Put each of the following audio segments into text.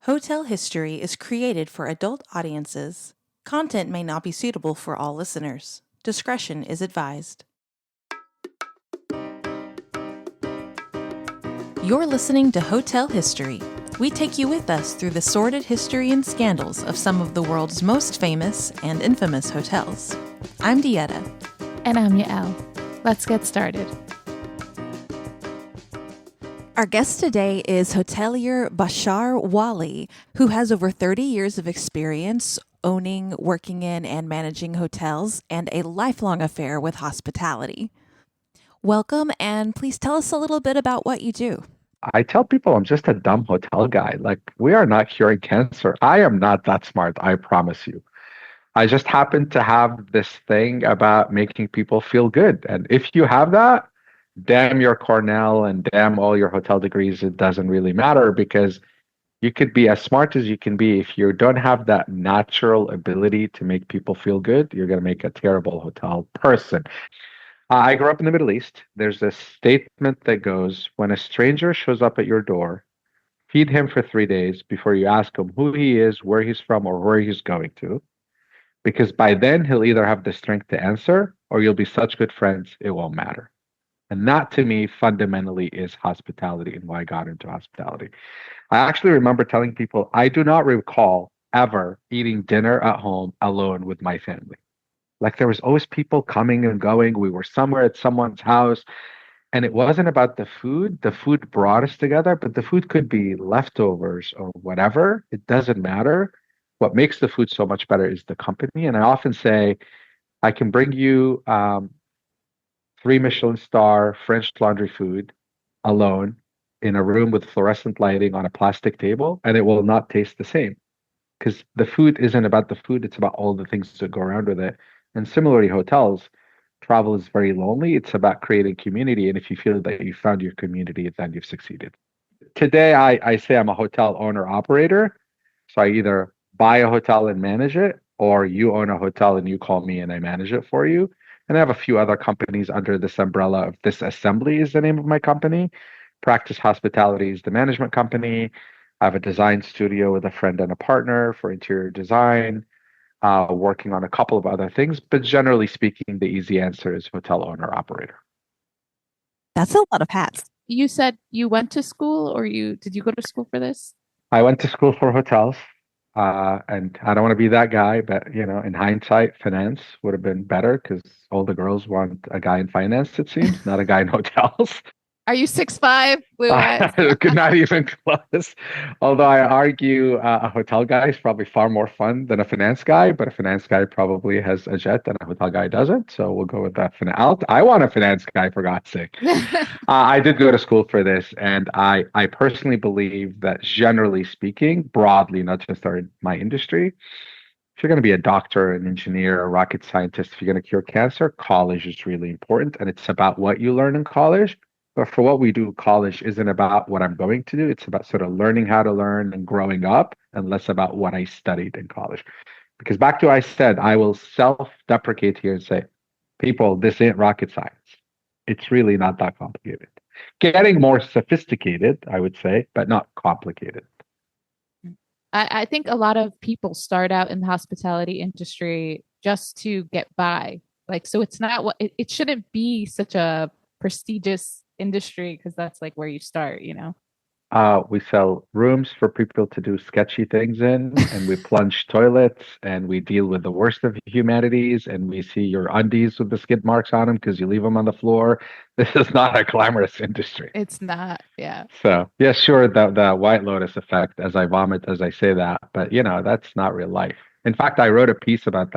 Hotel history is created for adult audiences. Content may not be suitable for all listeners. Discretion is advised. You're listening to Hotel History. We take you with us through the sordid history and scandals of some of the world's most famous and infamous hotels. I'm Dieta. And I'm Yael. Let's get started. Our guest today is hotelier Bashar Wali, who has over 30 years of experience owning, working in, and managing hotels and a lifelong affair with hospitality. Welcome, and please tell us a little bit about what you do. I tell people I'm just a dumb hotel guy. Like, we are not curing cancer. I am not that smart, I promise you. I just happen to have this thing about making people feel good. And if you have that, damn your Cornell and damn all your hotel degrees, it doesn't really matter because you could be as smart as you can be. If you don't have that natural ability to make people feel good, you're going to make a terrible hotel person. I grew up in the Middle East. There's a statement that goes, when a stranger shows up at your door, feed him for 3 days before you ask him who he is, where he's from, or where he's going to. Because by then, he'll either have the strength to answer or you'll be such good friends, it won't matter. And that to me fundamentally is hospitality and why I got into hospitality. I actually remember telling people I do not recall ever eating dinner at home alone with my family. Like there was always people coming and going. We were somewhere at someone's house, and it wasn't about the food. The food brought us together, but the food could be leftovers or whatever. It doesn't matter. What makes the food so much better is the company. And I often say, I can bring you three Michelin star French Laundry food alone in a room with fluorescent lighting on a plastic table, and it will not taste the same because the food isn't about the food, it's about all the things that go around with it. And similarly, hotels, travel is very lonely. It's about creating community. And if you feel that you found your community, then you've succeeded. Today, I say I'm a hotel owner operator. So I either buy a hotel and manage it, or you own a hotel and you call me and I manage it for you. And I have a few other companies under this umbrella of This Assembly is the name of my company. Practice Hospitality is the management company. I have a design studio with a friend and a partner for interior design, working on a couple of other things. But generally speaking, the easy answer is hotel owner operator. That's a lot of hats. You said you went to school or did you go to school for this? I went to school for hotels, and I don't want to be that guy, but in hindsight, finance would have been better because all the girls want a guy in finance, it seems, not a guy in hotels. Are you 6'5", blue eyes? Not even close. Although I argue a hotel guy is probably far more fun than a finance guy, but a finance guy probably has a jet and a hotel guy doesn't. So we'll go with that. I want a finance guy, for God's sake. I did go to school for this, and I personally believe that generally speaking, broadly, not just my industry, if you're going to be a doctor, an engineer, a rocket scientist, if you're going to cure cancer, college is really important. And it's about what you learn in college. But for what we do, college isn't about what I'm going to do. It's about sort of learning how to learn and growing up, and less about what I studied in college. Because back to what I said, I will self-deprecate here and say, people, this ain't rocket science. It's really not that complicated. Getting more sophisticated, I would say, but not complicated. I think a lot of people start out in the hospitality industry just to get by. Like, so it's not it shouldn't be such a prestigious industry because that's like where you start, We sell rooms for people to do sketchy things in, and we plunge toilets, and we deal with the worst of humanities, and we see your undies with the skid marks on them because you leave them on the floor. This is not a glamorous industry. It's not, yeah. So, yeah, sure, the White Lotus effect, as I vomit as I say that, but that's not real life. In fact, I wrote a piece about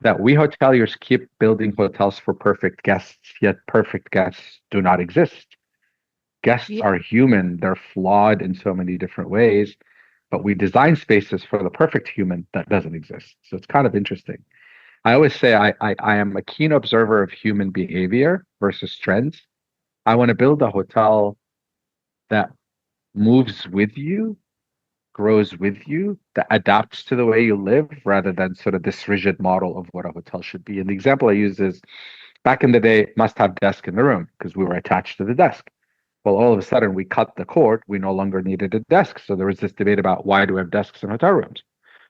that we hoteliers keep building hotels for perfect guests, yet perfect guests do not exist. Guests are human, they're flawed in so many different ways, but we design spaces for the perfect human that doesn't exist. So it's kind of interesting. I always say I am a keen observer of human behavior versus trends. I want to build a hotel that moves with you, grows with you, that adapts to the way you live rather than sort of this rigid model of what a hotel should be. And the example I use is back in the day, must have desk in the room because we were attached to the desk. Well, all of a sudden we cut the cord. We no longer needed a desk. So there was this debate about why do we have desks in hotel rooms?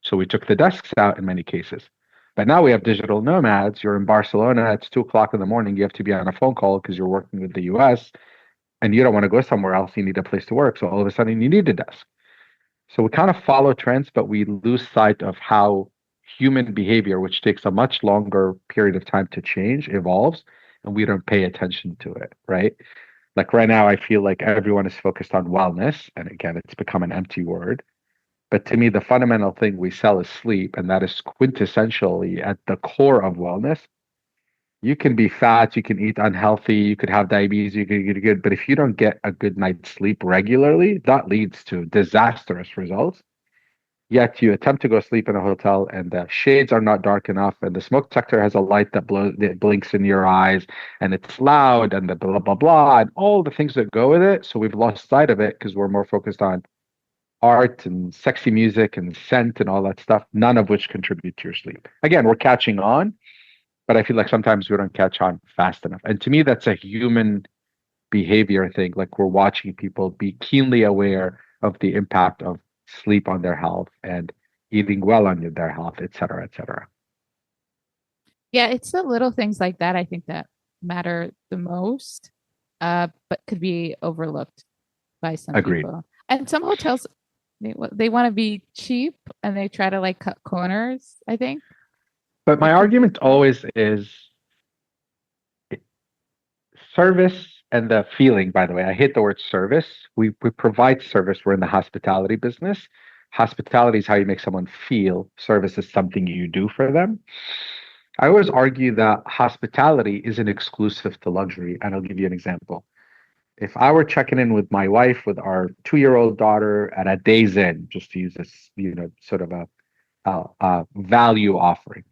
So we took the desks out in many cases. But now we have digital nomads. You're in Barcelona. It's 2 o'clock in the morning. You have to be on a phone call because you're working with the US and you don't want to go somewhere else. You need a place to work. So all of a sudden you need a desk. So we kind of follow trends, but we lose sight of how human behavior, which takes a much longer period of time to change, evolves, and we don't pay attention to it, right? Like right now, I feel like everyone is focused on wellness. And again, it's become an empty word. But to me, the fundamental thing we sell is sleep, and that is quintessentially at the core of wellness. You can be fat, you can eat unhealthy, you could have diabetes, you could get good, but if you don't get a good night's sleep regularly, that leads to disastrous results. Yet you attempt to go sleep in a hotel and the shades are not dark enough, and the smoke detector has a light that blinks in your eyes, and it's loud, and the blah blah blah, and all the things that go with it. So we've lost sight of it because we're more focused on art and sexy music and scent and all that stuff, none of which contribute to your sleep. Again, we're catching on, but I feel like sometimes we don't catch on fast enough. And to me, that's a human behavior thing. Like we're watching people be keenly aware of the impact of sleep on their health and eating well on their health, et cetera, et cetera. Yeah, it's the little things like that I think that matter the most, but could be overlooked by some Agreed. people. And some hotels, they want to be cheap and they try to like cut corners, I think. But my argument always is service and the feeling, by the way. I hate the word service. We provide service. We're in the hospitality business. Hospitality is how you make someone feel. Service is something you do for them. I always argue that hospitality isn't exclusive to luxury. And I'll give you an example. If I were checking in with my wife, with our 2-year-old daughter at a Days Inn, just to use this, sort of a value offering,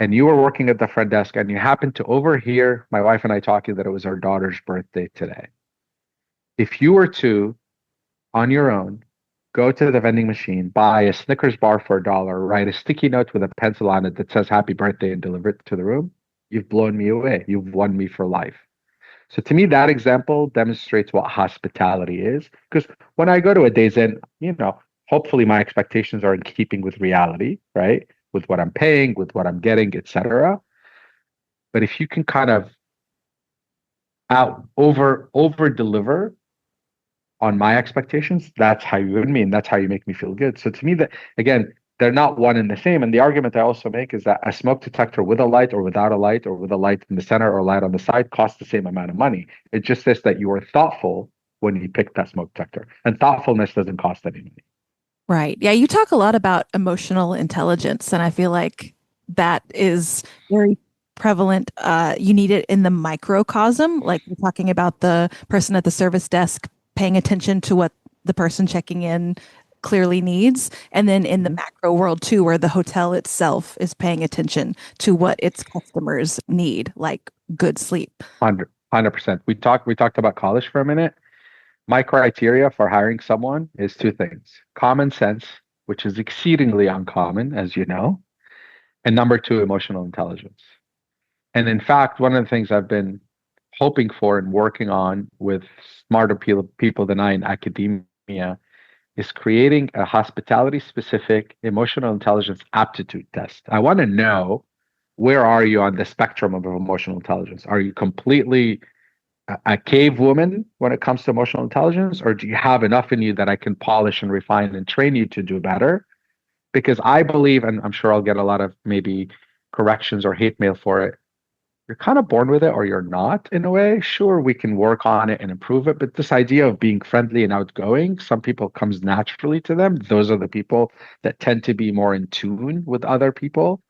and you were working at the front desk and you happened to overhear my wife and I talking that it was our daughter's birthday today. If you were to, on your own, go to the vending machine, buy a Snickers bar for $1, write a sticky note with a pencil on it that says happy birthday and deliver it to the room, you've blown me away. You've won me for life. So to me, that example demonstrates what hospitality is. Because when I go to a Days Inn, hopefully my expectations are in keeping with reality, right? With what I'm paying, with what I'm getting, etc. But if you can kind of over deliver on my expectations, that's how you win me, and that's how you make me feel good. So to me, that again, they're not one and the same. And the argument I also make is that a smoke detector with a light or without a light or with a light in the center or a light on the side costs the same amount of money. It just says that you were thoughtful when you picked that smoke detector, and thoughtfulness doesn't cost any money. Right. Yeah, you talk a lot about emotional intelligence, and I feel like that is very prevalent. You need it in the microcosm, like we're talking about the person at the service desk paying attention to what the person checking in clearly needs, and then in the macro world too, where the hotel itself is paying attention to what its customers need, like good sleep. 100%. We talked about college for a minute. My criteria for hiring someone is two things: common sense, which is exceedingly uncommon, as you know, and number two, emotional intelligence. And in fact, one of the things I've been hoping for and working on with smarter people than I in academia is creating a hospitality specific emotional intelligence aptitude test. I want to know, where are you on the spectrum of emotional intelligence? Are you completely a cave woman when it comes to emotional intelligence, or do you have enough in you that I can polish and refine and train you to do better? Because I believe, and I'm sure I'll get a lot of maybe corrections or hate mail for it, you're kind of born with it or you're not, in a way. Sure, we can work on it and improve it, but this idea of being friendly and outgoing, some people comes naturally to them. Those are the people that tend to be more in tune with other people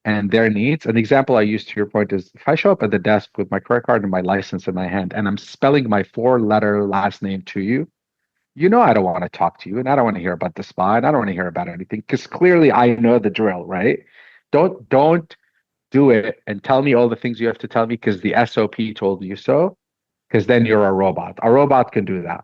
and their needs. An example I use, to your point, is if I show up at the desk with my credit card and my license in my hand and I'm spelling my 4-letter last name to you, I don't want to talk to you, and I don't want to hear about the spa, and I don't want to hear about anything, because clearly I know the drill, right? Don't do it and tell me all the things you have to tell me because the SOP told you so, because then you're a robot. A robot can do that.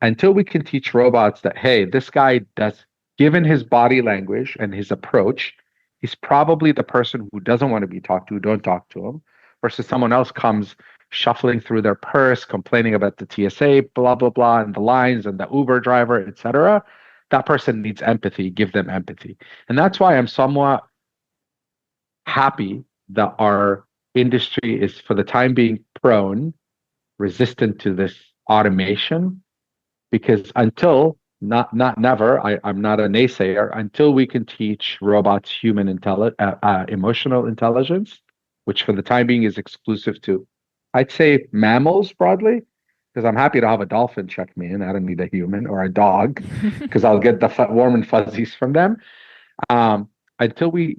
Until we can teach robots that, hey, this guy does, given his body language and his approach, he's probably the person who doesn't want to be talked to, don't talk to him, versus someone else comes shuffling through their purse, complaining about the TSA, blah, blah, blah, and the lines and the Uber driver, etc. That person needs empathy. Give them empathy. And that's why I'm somewhat happy that our industry is, for the time being, resistant to this automation, because until not never, I'm not a naysayer, until we can teach robots emotional intelligence, which for the time being is exclusive to, I'd say, mammals broadly, because I'm happy to have a dolphin check me in. I don't need a human or a dog, because I'll get the warm and fuzzies from them. um, until we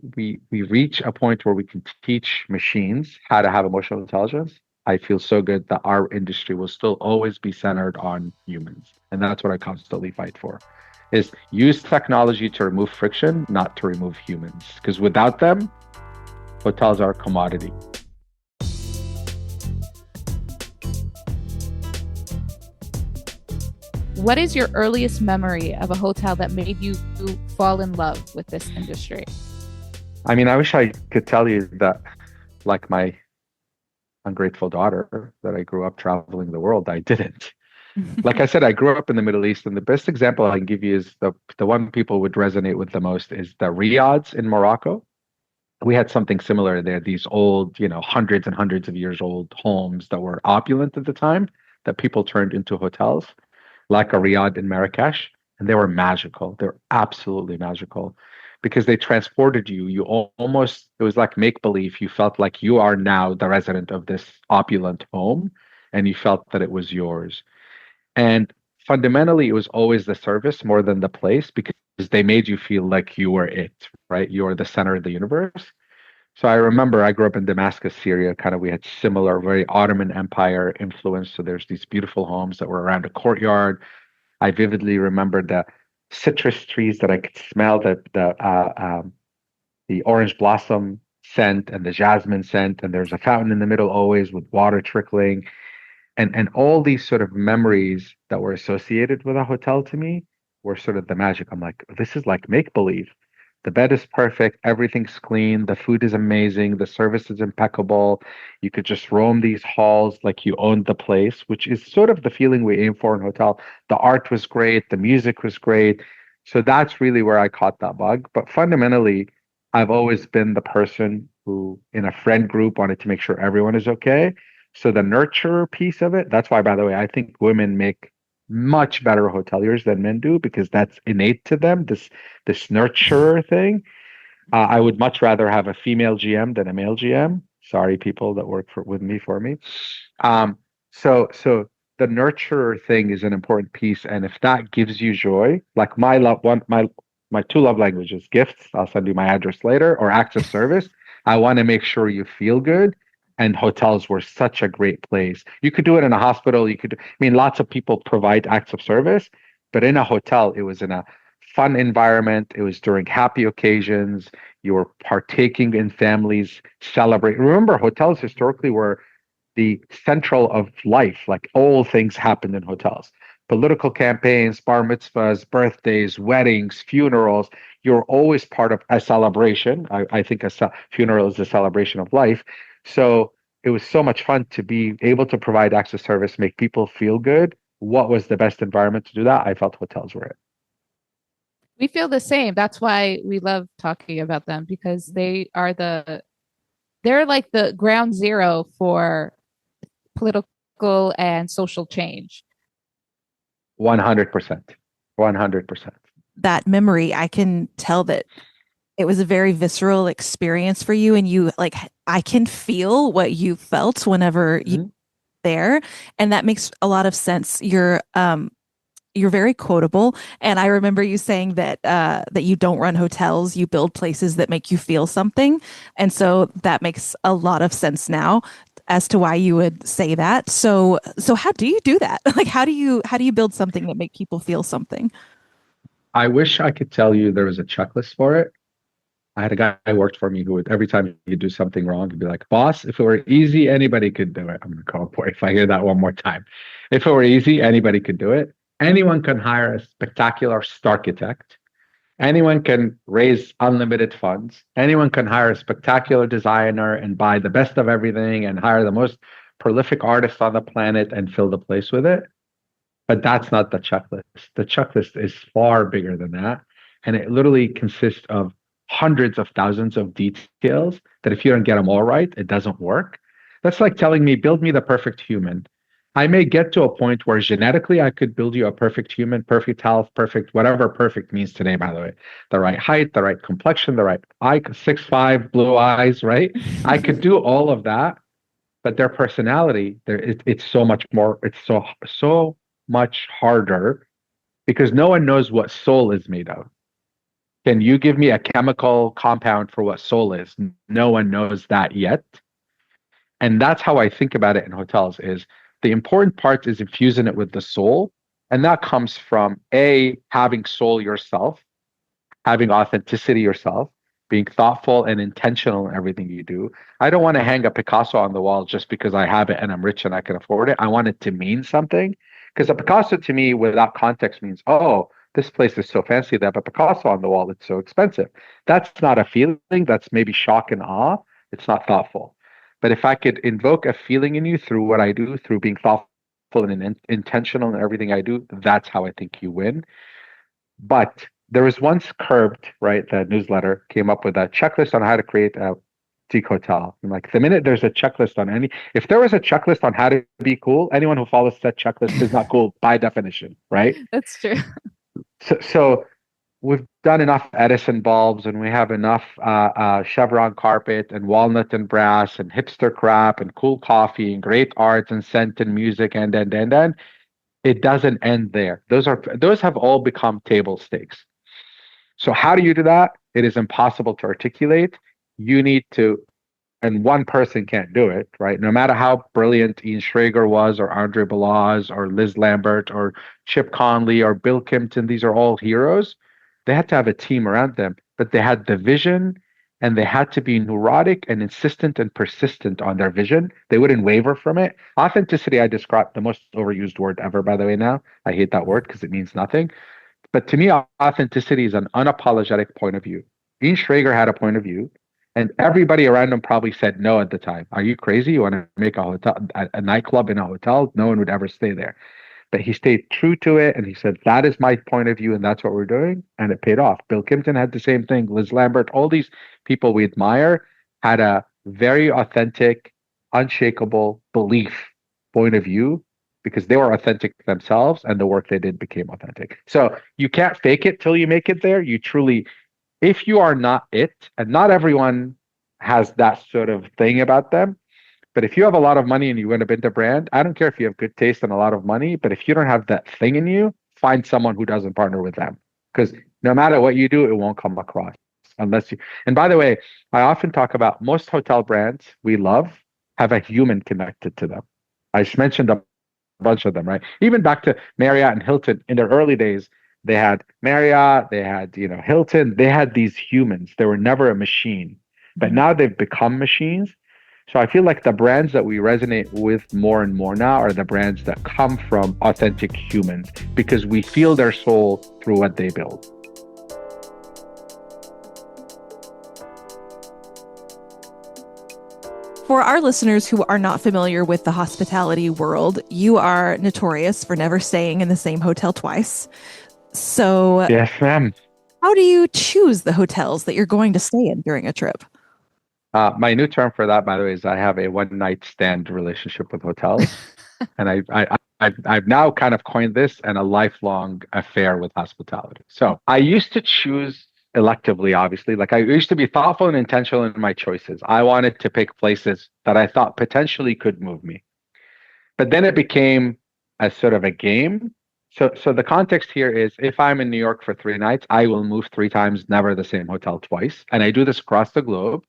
reach a point where we can teach machines how to have emotional intelligence, I feel so good that our industry will still always be centered on humans. And that's what I constantly fight for, is use technology to remove friction, not to remove humans. Because without them, hotels are a commodity. What is your earliest memory of a hotel that made you fall in love with this industry? I mean, I wish I could tell you that, like my ungrateful daughter, that I grew up traveling the world. I didn't. Like I said, I grew up in the Middle East, and the best example I can give you is the one people would resonate with the most is the Riyadhs in Morocco. We had something similar there. These old, hundreds and hundreds of years old homes that were opulent at the time that people turned into hotels, like a Riyadh in Marrakesh, and they were magical. They're absolutely magical because they transported you. Almost, it was like make believe. You felt like you are now the resident of this opulent home, and you felt that it was yours. And fundamentally, it was always the service more than the place, because they made you feel like you were it, right? You are the center of the universe. So I remember I grew up in Damascus, Syria. Kind of, we had similar, very Ottoman Empire influence. So there's these beautiful homes that were around a courtyard. I vividly remember the citrus trees that I could smell, the orange blossom scent and the jasmine scent. And there's a fountain in the middle always with water trickling. And all these sort of memories that were associated with a hotel to me were sort of the magic. I'm like, this is like make believe. The bed is perfect, everything's clean, the food is amazing, the service is impeccable. You could just roam these halls like you owned the place, which is sort of the feeling we aim for in hotel. The art was great, the music was great. So that's really where I caught that bug. But fundamentally, I've always been the person who, in a friend group, wanted to make sure everyone is okay. So the nurture piece of it, that's why, by the way, I think women make much better hoteliers than men do, because that's innate to them, this nurturer thing. I would much rather have a female GM than a male GM. Sorry, people that work with me for me. So the nurturer thing is an important piece, and if that gives you joy, like my two love languages, gifts, I'll send you my address later, or acts of service. I want to make sure you feel good. And hotels were such a great place. You could do it in a hospital. Lots of people provide acts of service, but in a hotel, it was in a fun environment. It was during happy occasions. You were partaking in families, celebrate. Remember, hotels historically were the central of life. Like all things happened in hotels. Political campaigns, bar mitzvahs, birthdays, weddings, funerals. You're always part of a celebration. I think funeral is a celebration of life. So it was so much fun to be able to provide access service, make people feel good. What was the best environment to do that? I felt hotels were it. We feel the same. That's why we love talking about them, because they're like the ground zero for political and social change. 100%. 100%. That memory, I can tell that it was a very visceral experience for you, and you like, I can feel what you felt whenever you there, and that makes a lot of sense. You're very quotable, and I remember you saying that that you don't run hotels, you build places that make you feel something, and so that makes a lot of sense now as to why you would say that. So how do you do that? Like, how do you build something that make people feel something? I wish I could tell you there was a checklist for it. I had a guy who worked for me who would, every time you do something wrong, he'd be like, boss, if it were easy, anybody could do it. I'm going to call for it if I hear that one more time. If it were easy, anybody could do it. Anyone can hire a spectacular architect. Anyone can raise unlimited funds. Anyone can hire a spectacular designer and buy the best of everything and hire the most prolific artist on the planet and fill the place with it. But that's not the checklist. The checklist is far bigger than that. And it literally consists of hundreds of thousands of details that if you don't get them all right, it doesn't work. That's like telling me, build me the perfect human. I may get to a point where genetically I could build you a perfect human, perfect health, perfect, whatever perfect means today, by the way. The right height, the right complexion, the right eye, 6'5", blue eyes, right? I could do all of that, but their personality, it's so much more, it's so much harder because no one knows what soul is made of. Can you give me a chemical compound for what soul is? No one knows that yet. And that's how I think about it in hotels is the important part is infusing it with the soul. And that comes from having soul yourself, having authenticity yourself, being thoughtful and intentional in everything you do. I don't want to hang a Picasso on the wall just because I have it and I'm rich and I can afford it. I want it to mean something. Because a Picasso to me without context means, oh, this place is so fancy that a Picasso on the wall, it's so expensive. That's not a feeling. That's maybe shock and awe. It's not thoughtful. But if I could invoke a feeling in you through what I do, through being thoughtful and intentional in everything I do, that's how I think you win. But there was once Curbed, right? The newsletter came up with a checklist on how to create a boutique hotel. I'm like, the minute there's a checklist on if there was a checklist on how to be cool, anyone who follows that checklist is not cool by definition, right? That's true. So we've done enough Edison bulbs and we have enough chevron carpet and walnut and brass and hipster crap and cool coffee and great art and scent and music and then it doesn't end there. Those have all become table stakes. So how do you do that? It is impossible to articulate. You need to, and one person can't do it, right? No matter how brilliant Ian Schrager was, or Andre Balazs, or Liz Lambert, or Chip Conley, or Bill Kimpton, these are all heroes. They had to have a team around them, but they had the vision and they had to be neurotic and insistent and persistent on their vision. They wouldn't waver from it. Authenticity, I describe the most overused word ever, by the way, now. I hate that word because it means nothing. But to me, authenticity is an unapologetic point of view. Ian Schrager had a point of view, and everybody around him probably said no at the time. Are you crazy? You want to make a nightclub in a hotel? No one would ever stay there. But he stayed true to it, and he said, that is my point of view, and that's what we're doing, and it paid off. Bill Kimpton had the same thing. Liz Lambert, all these people we admire had a very authentic, unshakable belief point of view because they were authentic themselves and the work they did became authentic. So you can't fake it till you make it there. You truly, if you are not it, and not everyone has that sort of thing about them, but if you have a lot of money and you want to build a brand, I don't care if you have good taste and a lot of money, but if you don't have that thing in you, find someone who doesn't partner with them. Because no matter what you do, it won't come across unless you. And by the way, I often talk about most hotel brands we love have a human connected to them. I just mentioned a bunch of them, right? Even back to Marriott and Hilton in their early days, they had Marriott, they had, Hilton, they had these humans. They were never a machine, but now they've become machines. So I feel like the brands that we resonate with more and more now are the brands that come from authentic humans because we feel their soul through what they build. For our listeners who are not familiar with the hospitality world, you are notorious for never staying in the same hotel twice. So, yes, ma'am. How do you choose the hotels that you're going to stay in during a trip? My new term for that, by the way, is I have a one-night stand relationship with hotels, and I've now kind of coined this and a lifelong affair with hospitality. So I used to choose electively, obviously. Like I used to be thoughtful and intentional in my choices. I wanted to pick places that I thought potentially could move me, but then it became a sort of a game. So the context here is if I'm in New York for 3 nights, I will move 3 times, never the same hotel twice. And I do this across the globe.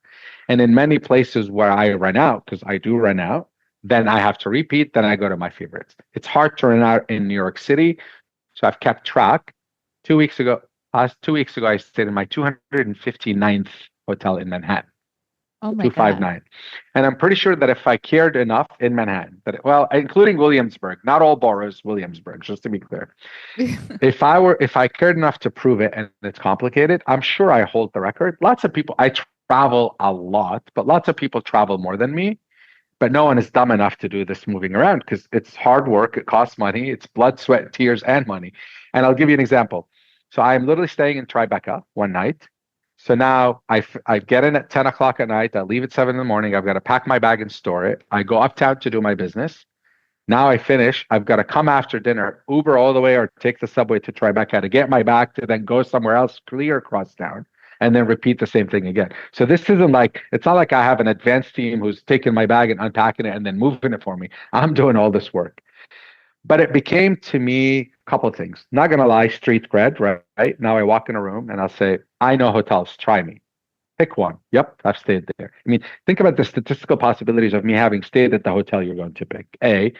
And in many places where I run out, because I do run out, then I have to repeat, then I go to my favorites. It's hard to run out in New York City. So I've kept track. 2 weeks ago, I stayed in my 259th hotel in Manhattan. Oh my 259. God. And I'm pretty sure that if I cared enough in Manhattan, including Williamsburg, not all boroughs, Williamsburg, just to be clear. If I cared enough to prove it, and it's complicated, I'm sure I hold the record. Lots of people, I travel a lot, but lots of people travel more than me. But no one is dumb enough to do this moving around because it's hard work, it costs money, it's blood, sweat, tears, and money. And I'll give you an example. So I'm literally staying in Tribeca one night. So now I get in at 10 o'clock at night. I leave at 7 in the morning. I've got to pack my bag and store it. I go uptown to do my business. Now I finish. I've got to come after dinner, Uber all the way or take the subway to Tribeca to get my bag to then go somewhere else, clear across town, and then repeat the same thing again. So this isn't like, it's not like I have an advanced team who's taking my bag and unpacking it and then moving it for me. I'm doing all this work. But it became to me a couple of things. Not gonna lie, street cred, right? Now I walk in a room and I'll say, I know hotels, try me. Pick one. Yep, I've stayed there. I mean, think about the statistical possibilities of me having stayed at the hotel you're going to pick. A.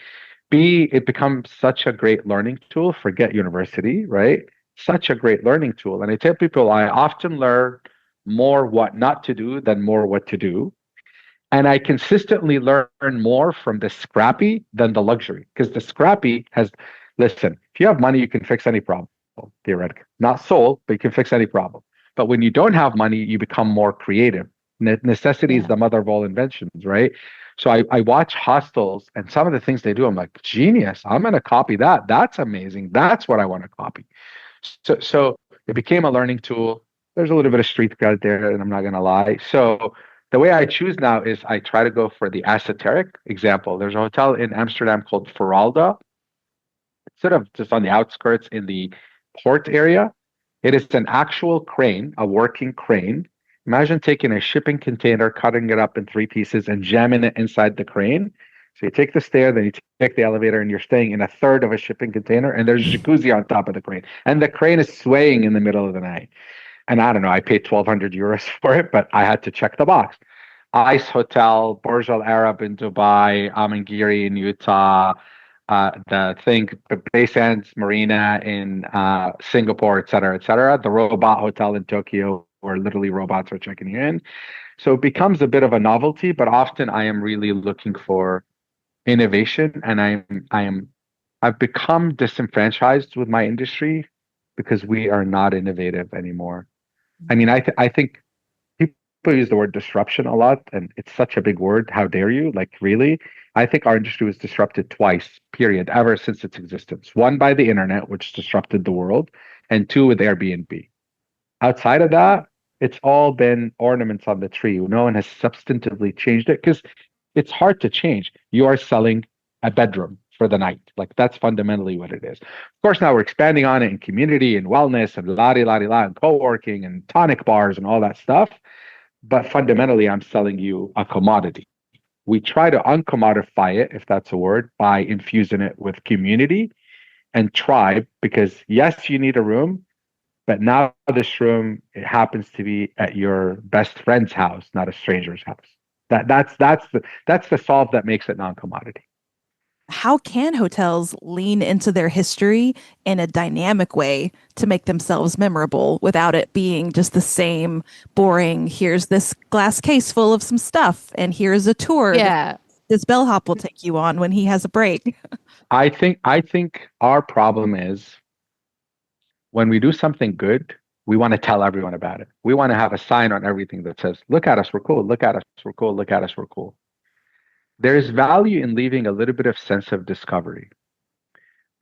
B, it becomes such a great learning tool. Forget university, right? Such a great learning tool. And I tell people I often learn more what not to do than more what to do. And I consistently learn more from the scrappy than the luxury. Because the scrappy has, listen, if you have money, you can fix any problem, theoretically. Not soul, but you can fix any problem. But when you don't have money, you become more creative. Necessity is the mother of all inventions, right? So I watch hostels and some of the things they do, I'm like, genius. I'm going to copy that. That's amazing. That's what I want to copy. So it became a learning tool. There's a little bit of street cred there, and I'm not going to lie. So the way I choose now is I try to go for the esoteric example. There's a hotel in Amsterdam called Feralda. It's sort of just on the outskirts in the port area. It is an actual crane, a working crane. Imagine taking a shipping container, cutting it up in three pieces, and jamming it inside the crane. So you take the stair, then you take the elevator, and you're staying in a third of a shipping container, and there's a jacuzzi on top of the crane. And the crane is swaying in the middle of the night. And I don't know, I paid 1,200 euros for it, but I had to check the box. Ice Hotel, Burj Al Arab in Dubai, Amangiri in Utah, Bay Sands Marina in Singapore, et cetera, et cetera. The Robot Hotel in Tokyo, where literally robots are checking you in. So it becomes a bit of a novelty, but often I am really looking for innovation, and I've become disenfranchised with my industry because we are not innovative anymore. I mean, I think people use the word disruption a lot, and it's such a big word. How dare you? Like, really? I think our industry was disrupted twice, period, ever since its existence. One by the internet, which disrupted the world, and two with Airbnb. Outside of that, it's all been ornaments on the tree. No one has substantively changed it because it's hard to change. You are selling a bedroom for the night. Like, that's fundamentally what it is. Of course, now we're expanding on it in community and wellness and la and co-working and tonic bars and all that stuff. But fundamentally, I'm selling you a commodity. We try to uncommodify it, if that's a word, by infusing it with community and tribe, because yes, you need a room, but now this room, it happens to be at your best friend's house, not a stranger's house. That's the solve that makes it non-commodity. How can hotels lean into their history in a dynamic way to make themselves memorable without it being just the same boring, here's this glass case full of some stuff and here's a tour that this bellhop will take you on when he has a break? I think our problem is when we do something good, we want to tell everyone about it. We want to have a sign on everything that says, look at us, we're cool, look at us, we're cool, look at us, we're cool. There's value in leaving a little bit of sense of discovery.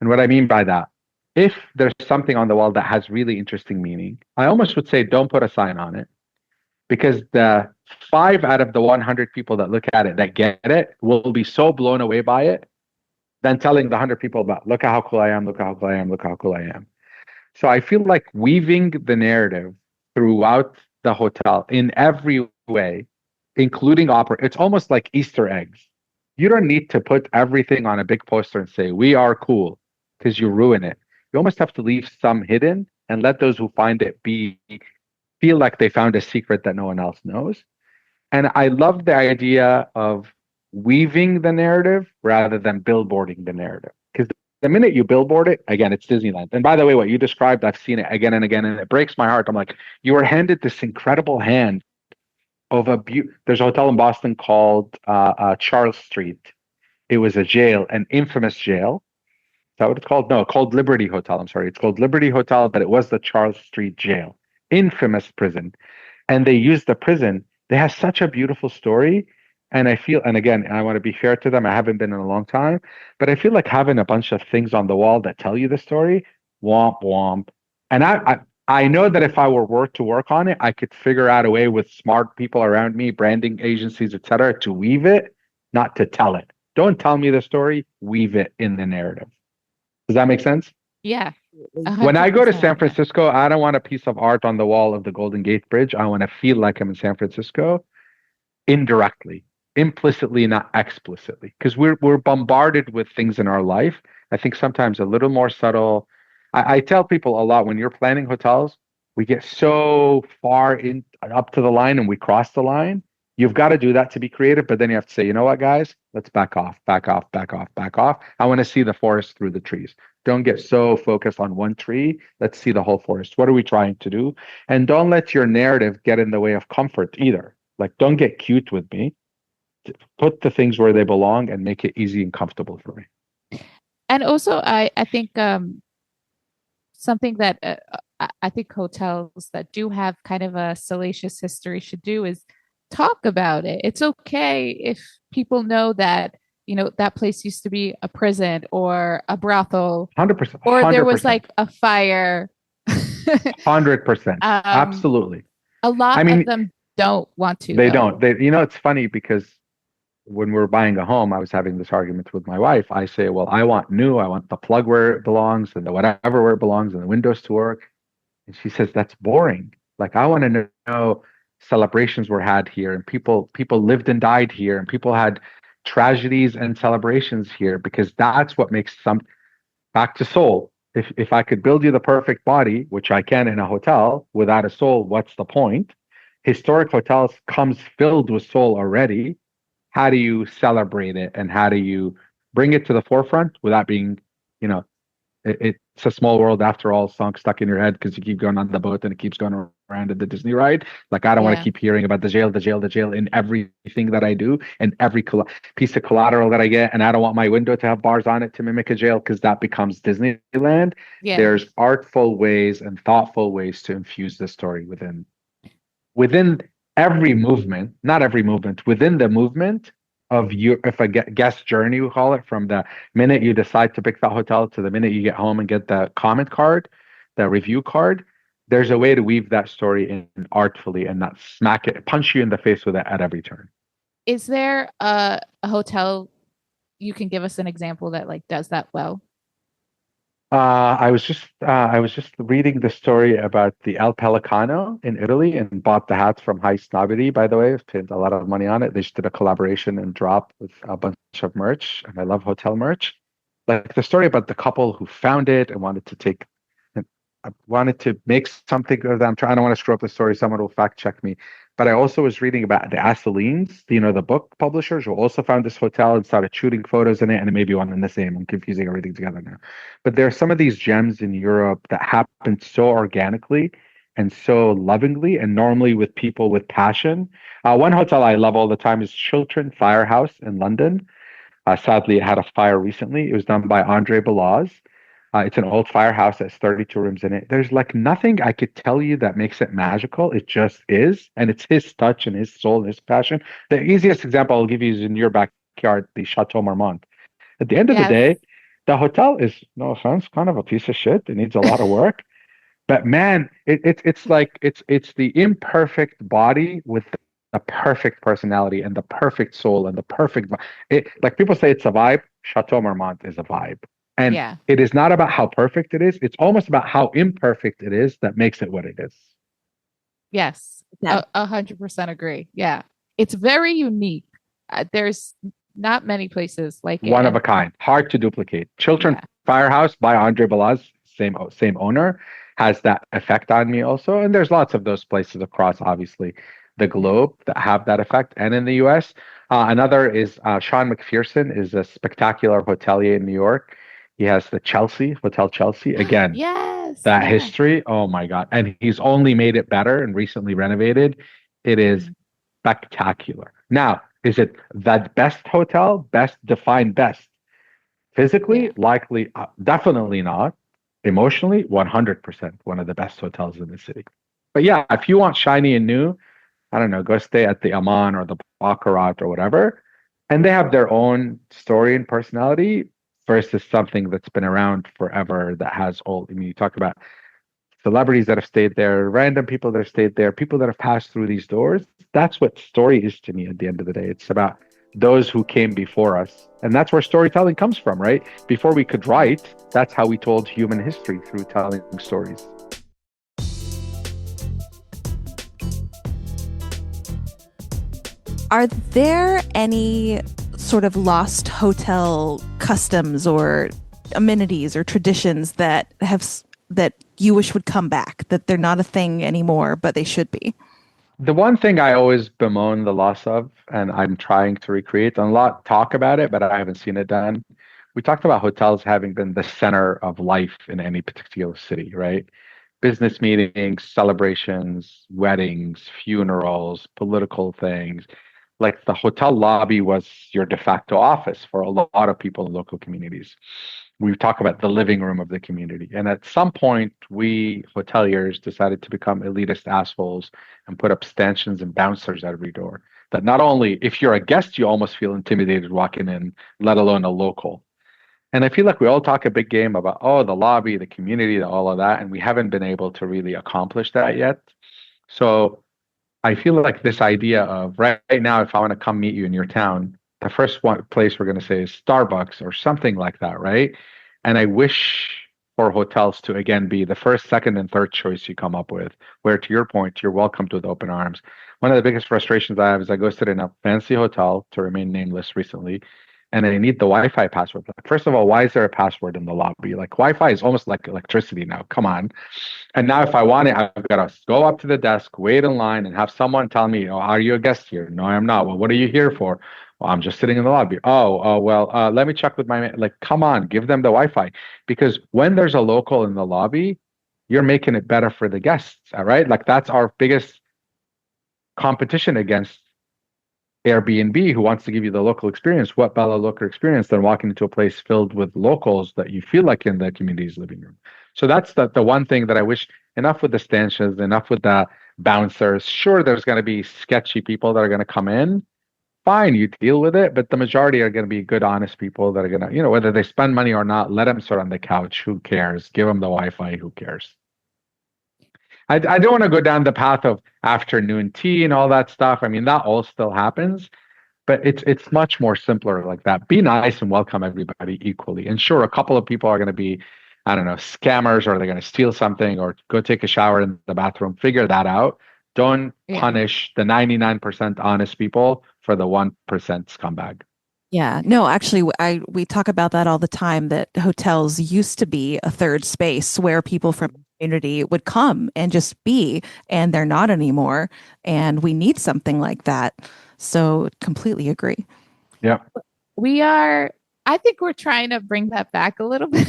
And what I mean by that, if there's something on the wall that has really interesting meaning, I almost would say don't put a sign on it, because the 5 out of the 100 people that look at it that get it will be so blown away by it than telling the 100 people about, look at how cool I am, look at how cool I am, look at how cool I am. So I feel like weaving the narrative throughout the hotel in every way, including it's almost like Easter eggs. You don't need to put everything on a big poster and say, we are cool, because you ruin it. You almost have to leave some hidden and let those who find it feel like they found a secret that no one else knows. And I love the idea of weaving the narrative rather than billboarding the narrative. Because the minute you billboard it, again, it's Disneyland. And by the way, what you described, I've seen it again and again, and it breaks my heart. I'm like, you were handed this incredible hand of there's a hotel in Boston called Charles Street. It was a jail, an infamous jail. Is that what it's called? No, called Liberty Hotel. I'm sorry. It's called Liberty Hotel, but it was the Charles Street jail. Infamous prison. And they used the prison. They have such a beautiful story. And I feel, and again, I want to be fair to them. I haven't been in a long time, but I feel like having a bunch of things on the wall that tell you the story, womp womp. And I know that if I were to work on it, I could figure out a way with smart people around me, branding agencies, etc., to weave it, not to tell it. Don't tell me the story, weave it in the narrative. Does that make sense? Yeah, When I go to San 100%. Yeah. Francisco, I don't want a piece of art on the wall of the Golden Gate Bridge. I want to feel like I'm in San Francisco indirectly, implicitly, not explicitly, because we're bombarded with things in our life. I think sometimes a little more subtle. I tell people a lot when you're planning hotels, we get so far in up to the line and we cross the line. You've got to do that to be creative, but then you have to say, you know what, guys, let's back off, back off, back off, back off. I want to see the forest through the trees. Don't get so focused on one tree. Let's see the whole forest. What are we trying to do? And don't let your narrative get in the way of comfort either. Like, don't get cute with me. Put the things where they belong and make it easy and comfortable for me. And also, I think something that I think hotels that do have kind of a salacious history should do is talk about it. It's okay if people know that, that place used to be a prison or a brothel, 100%. or there was 100%. like a fire. 100%. Absolutely. A lot I mean, of them don't want to, they though. don't. It's funny because when we're buying a home, I was having this argument with my wife. I say, well, I want new. I want the plug where it belongs and the whatever where it belongs and the windows to work. And she says, that's boring. Like, I want to know celebrations were had here and people lived and died here and people had tragedies and celebrations here because that's what makes some back to soul. If I could build you the perfect body, which I can in a hotel without a soul, what's the point? Historic hotels comes filled with soul already. How do you celebrate it and how do you bring it to the forefront without being, you know, it's a small world after all song stuck in your head because you keep going on the boat and it keeps going around at the Disney ride. Like, I don't want to Yeah. keep hearing about the jail, the jail, the jail in everything that I do and every piece of collateral that I get. And I don't want my window to have bars on it to mimic a jail because that becomes Disneyland. Yeah. There's artful ways and thoughtful ways to infuse the story within every movement, not every movement, within the movement of you, if a guest journey, we call it, from the minute you decide to pick that hotel to the minute you get home and get the comment card, the review card, there's a way to weave that story in artfully and not punch you in the face with it at every turn. Is there a hotel you can give us an example that like does that well? I was just reading the story about the El Pelicano in Italy and bought the hats from High Snobbery, by the way. Spent a lot of money on it. They just did a collaboration and drop with a bunch of merch, and I love hotel merch. Like the story about the couple who found it and I wanted to make something of them. I don't want to screw up the story. Someone will fact check me. But I also was reading about the Asselines, the book publishers, who also found this hotel and started shooting photos in it, and it may be one and the same. I'm confusing everything together now. But there are some of these gems in Europe that happen so organically and so lovingly, and normally with people with passion. One hotel I love all the time is Chiltern Firehouse in London. Sadly, it had a fire recently. It was done by Andre Balaz. It's an old firehouse that's 32 rooms in it. There's like nothing I could tell you that makes it magical. It just is. And it's his touch and his soul and his passion. The easiest example I'll give you is in your backyard, the Chateau Marmont. At the end of the Yes. day, the hotel is, no offense, kind of a piece of shit. It needs a lot of work. But man, it's like it's the imperfect body with the perfect personality and the perfect soul and the perfect like people say it's a vibe. Chateau Marmont is a vibe. And Yeah. it is not about how perfect it is. It's almost about how imperfect it is that makes it what it is. Yes. Yeah. 100% agree. Yeah. It's very unique. There's not many places like it. One of And a kind, hard to duplicate. Chiltern yeah. Firehouse by Andre Balaz, same owner, has that effect on me also. And there's lots of those places across, obviously, the globe that have that effect. And in the U.S., another is Sean McPherson is a spectacular hotelier in New York. He has the Hotel Chelsea. Again, Yes. that Yeah. history, oh my God. And he's only made it better and recently renovated. It is spectacular. Now, is it the best hotel? Best defined best. Physically, Yeah. likely, definitely not. Emotionally, 100% one of the best hotels in the city. But yeah, if you want shiny and new, I don't know, go stay at the Aman or the Baccarat or whatever, and they have their own story and personality versus something that's been around forever that has old. I mean, you talk about celebrities that have stayed there, random people that have stayed there, people that have passed through these doors. That's what story is to me at the end of the day. It's about those who came before us. And that's where storytelling comes from, right? Before we could write, that's how we told human history, through telling stories. Are there any sort of lost hotel customs or amenities or traditions that you wish would come back, that they're not a thing anymore, but they should be? The one thing I always bemoan the loss of, and I'm trying to recreate, and a lot talk about it, but I haven't seen it done. We talked about hotels having been the center of life in any particular city, right? Business meetings, celebrations, weddings, funerals, political things. Like the hotel lobby was your de facto office for a lot of people in local communities. We talk about the living room of the community. And at some point, we hoteliers decided to become elitist assholes and put up stanchions and bouncers at every door. That not only, if you're a guest, you almost feel intimidated walking in, let alone a local. And I feel like we all talk a big game about, oh, the lobby, the community, all of that, and we haven't been able to really accomplish that yet. So I feel like this idea of right now, if I want to come meet you in your town, the first one place we're going to say is Starbucks or something like that, right? And I wish for hotels to again be the first, second, and third choice you come up with, where to your point, you're welcomed with open arms. One of the biggest frustrations I have is I go sit in a fancy hotel, to remain nameless, recently, and I need the Wi-Fi password. Like, first of all, why is there a password in the lobby? Like, Wi-Fi is almost like electricity now. Come on. And now, if I want it, I've got to go up to the desk, wait in line, and have someone tell me, "Oh, are you a guest here?" No, I'm not. Well, what are you here for? Well, I'm just sitting in the lobby. Oh, well, let me check with my man. Like, come on, give them the Wi-Fi, because when there's a local in the lobby, you're making it better for the guests. All right, like that's our biggest competition against Airbnb, who wants to give you the local experience. What better local experience than walking into a place filled with locals that you feel like in the community's living room? So that's the one thing that I wish. Enough with the stanchions, enough with the bouncers. Sure, there's going to be sketchy people that are going to come in. Fine, you deal with it, but the majority are going to be good, honest people that are going to, whether they spend money or not, let them sit on the couch. Who cares? Give them the Wi-Fi. Who cares? I don't want to go down the path of afternoon tea and all that stuff. I mean, that all still happens, but it's much more simpler like that. Be nice and welcome everybody equally. And sure, a couple of people are going to be, I don't know, scammers, or they're going to steal something or go take a shower in the bathroom. Figure that out. Don't punish the 99% honest people for the 1% scumbag. Yeah, no, actually, we talk about that all the time, that hotels used to be a third space where people from the community would come and just be, and they're not anymore. And we need something like that. So completely agree. Yeah. I think we're trying to bring that back a little bit.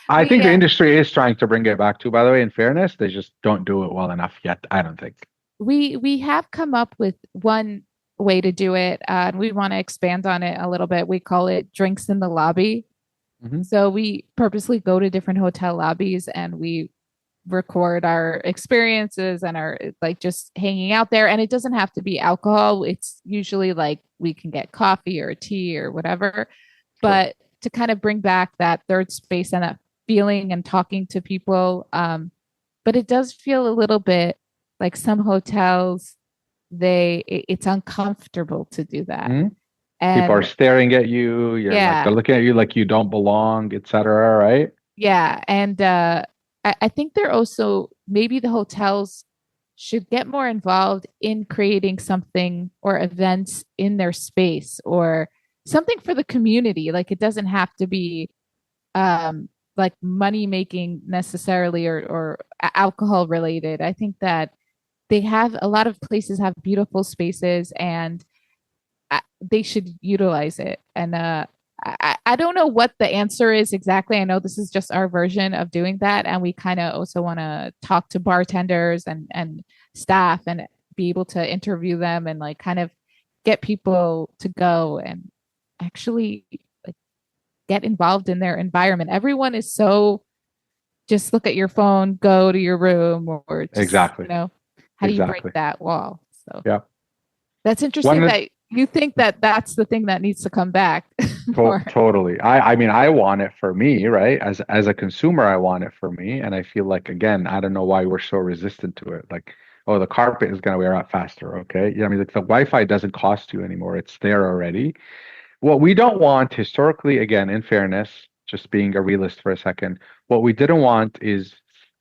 I think the industry is trying to bring it back too, by the way, in fairness. They just don't do it well enough yet, I don't think. We have come up with one way to do it, and we want to expand on it a little bit. We call it drinks in the lobby. Mm-hmm. So we purposely go to different hotel lobbies and we record our experiences and our like just hanging out there. And it doesn't have to be alcohol. It's usually like we can get coffee or tea or whatever. But to kind of bring back that third space and that feeling and talking to people. But it does feel a little bit like some hotels, it's uncomfortable to do that. Mm-hmm. And people are staring at you. Like, they're looking at you like you don't belong, etc. Right? Yeah. And I think they're also, maybe the hotels should get more involved in creating something or events in their space or something for the community. Like, it doesn't have to be like money making necessarily or alcohol related. I think that a lot of places have beautiful spaces and they should utilize it. And I don't know what the answer is exactly. I know this is just our version of doing that. And we kind of also want to talk to bartenders and staff and be able to interview them and like kind of get people to go and actually like, get involved in their environment. Everyone is so just look at your phone, go to your room, or just, exactly. How do you break that wall? So Yeah. that's One interesting that you think that that's the thing that needs to come back more. Totally. I mean, I want it for me, right? As a consumer, I want it for me, and I feel like again, I don't know why we're so resistant to it. Like, oh, the carpet is going to wear out faster. Okay, yeah. I mean, like the Wi-Fi doesn't cost you anymore; it's there already. What we don't want historically, again, in fairness, just being a realist for a second, what we didn't want is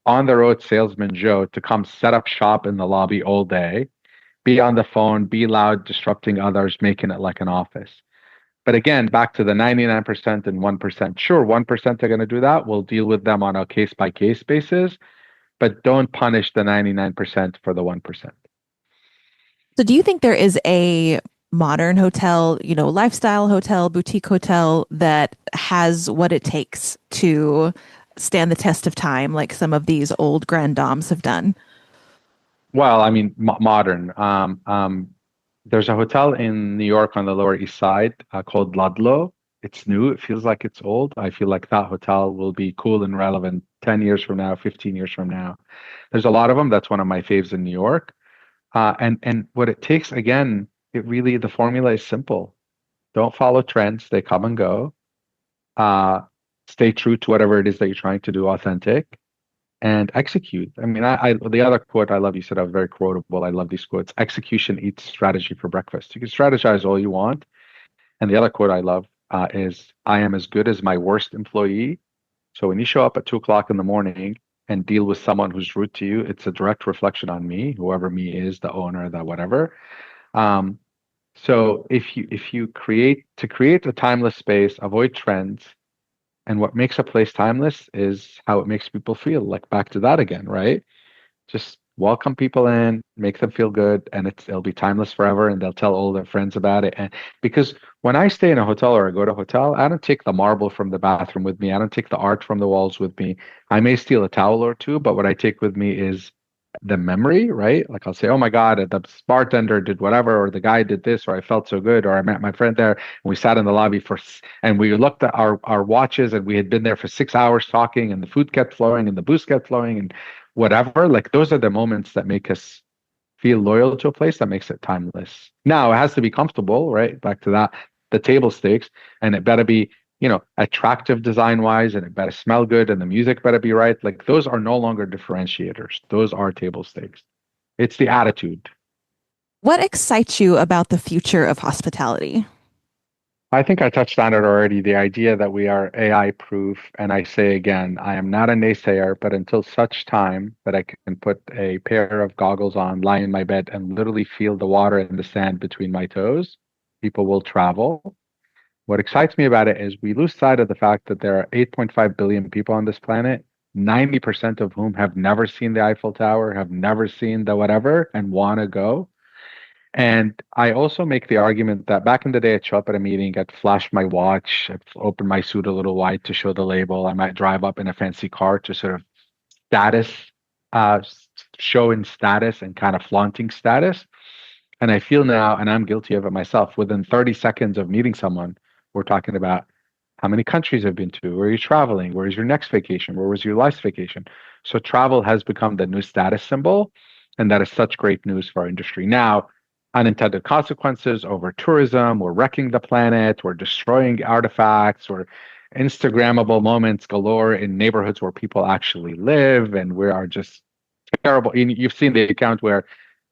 on the road salesman Joe to come set up shop in the lobby all day, be on the phone, be loud, disrupting others, making it like an office. But again, back to the 99% and 1%. Sure, 1% are going to do that. We'll deal with them on a case by case basis, but don't punish the 99% for the 1%. So do you think there is a modern hotel, lifestyle hotel, boutique hotel that has what it takes to stand the test of time like some of these old grand dames have done? Well, I mean, modern. There's a hotel in New York on the Lower East Side called Ludlow. It's new. It feels like it's old. I feel like that hotel will be cool and relevant 10 years from now, 15 years from now. There's a lot of them. That's one of my faves in New York. And what it takes, again, the formula is simple. Don't follow trends. They come and go. Uh, Stay true to whatever it is that you're trying to do, authentic and execute. I mean, the other quote I love, you said I was very quotable. I love these quotes. Execution eats strategy for breakfast. You can strategize all you want. And the other quote I love is, I am as good as my worst employee. So when you show up at 2 o'clock in the morning and deal with someone who's rude to you, it's a direct reflection on me, whoever me is, the owner, the whatever. Um, so if you create a timeless space, avoid trends, and what makes a place timeless is how it makes people feel. Like back to that again, right? Just welcome people in, make them feel good, and it'll be timeless forever, and they'll tell all their friends about it. And because when I stay in a hotel or I go to a hotel, I don't take the marble from the bathroom with me. I don't take the art from the walls with me. I may steal a towel or two, but what I take with me is the memory, right? Like I'll say, oh my God, the bartender did whatever, or the guy did this, or I felt so good, or I met my friend there, and we sat in the lobby and we looked at our watches, and we had been there for 6 hours talking, and the food kept flowing, and the booze kept flowing, and whatever. Like those are the moments that make us feel loyal to a place, that makes it timeless. Now it has to be comfortable, right? Back to that, the table stakes, and it better be, attractive design wise, and it better smell good, and the music better be right. Like those are no longer differentiators. Those are table stakes. It's the attitude. What excites you about the future of hospitality? I think I touched on it already. The idea that we are AI proof. And I say again, I am not a naysayer, but until such time that I can put a pair of goggles on, lie in my bed, and literally feel the water and the sand between my toes, people will travel. What excites me about it is we lose sight of the fact that there are 8.5 billion people on this planet, 90% of whom have never seen the Eiffel Tower, have never seen the whatever, and want to go. And I also make the argument that back in the day, I'd show up at a meeting, I'd flash my watch, I'd open my suit a little wide to show the label. I might drive up in a fancy car to sort of status, uh, showing status and kind of flaunting status. And I feel now, and I'm guilty of it myself, within 30 seconds of meeting someone, we're talking about how many countries I've been to, where are you traveling, where is your next vacation, where was your last vacation. So travel has become the new status symbol, and that is such great news for our industry. Now, unintended consequences over tourism, we're wrecking the planet, we're destroying artifacts, we're Instagrammable moments galore in neighborhoods where people actually live, and we are just terrible. You've seen the account where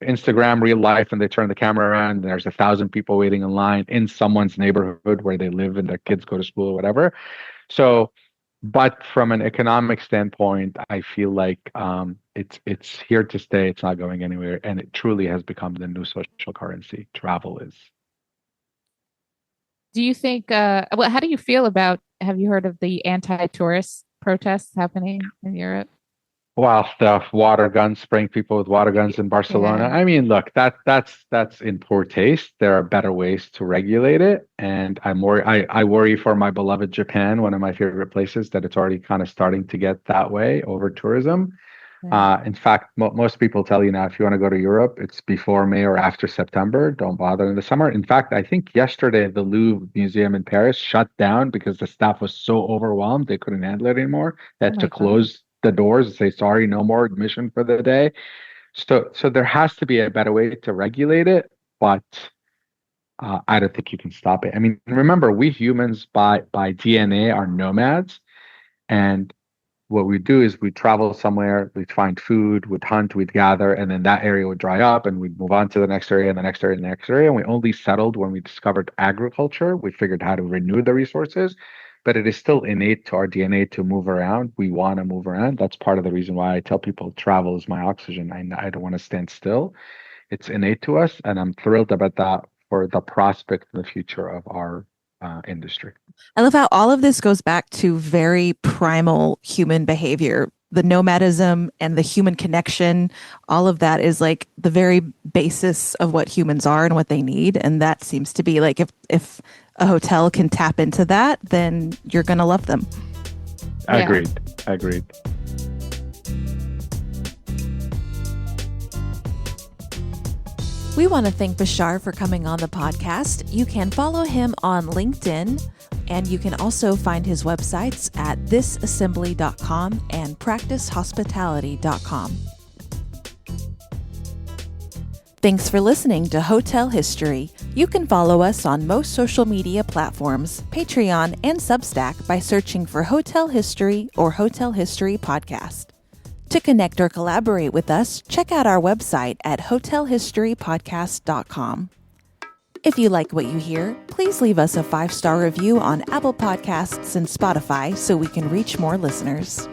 Instagram real life, and they turn the camera around, and there's 1,000 people waiting in line in someone's neighborhood where they live and their kids go to school or whatever. So, but from an economic standpoint, I feel like it's here to stay. It's not going anywhere, and it truly has become the new social currency. Travel is. Do you think, well, how do you feel about, have you heard of the anti-tourist protests happening in Europe? Well, the water guns, spraying people with water guns in Barcelona. Yeah. I mean, look, that's in poor taste. There are better ways to regulate it, and I worry for my beloved Japan, one of my favorite places, that it's already kind of starting to get that way over tourism. Right. In fact, most people tell you now if you want to go to Europe, it's before May or after September. Don't bother in the summer. In fact, I think yesterday the Louvre Museum in Paris shut down because the staff was so overwhelmed they couldn't handle it anymore. They Oh had to my God. close the doors and say, sorry, no more admission for the day. So there has to be a better way to regulate it, but I don't think you can stop it. I mean, remember, we humans by DNA are nomads, and what we do is we travel somewhere, we'd find food, we'd hunt, we'd gather, and then that area would dry up, and we'd move on to the next area, and the next area, and the next area. And we only settled when we discovered agriculture. We figured how to renew the resources, but it is still innate to our DNA to move around. We want to move around. That's part of the reason why I tell people travel is my oxygen. I don't want to stand still. It's innate to us, and I'm thrilled about that for the prospect in the future of our industry. I love how all of this goes back to very primal human behavior. The nomadism and the human connection, all of that is like the very basis of what humans are and what they need. And that seems to be like if a hotel can tap into that, then you're going to love them. Yeah. Agreed. We want to thank Bashar for coming on the podcast. You can follow him on LinkedIn, and you can also find his websites at thisassembly.com and practicehospitality.com. Thanks for listening to Hotel History. You can follow us on most social media platforms, Patreon, and Substack by searching for Hotel History or Hotel History Podcast. To connect or collaborate with us, check out our website at hotelhistorypodcast.com. If you like what you hear, please leave us a 5-star review on Apple Podcasts and Spotify so we can reach more listeners.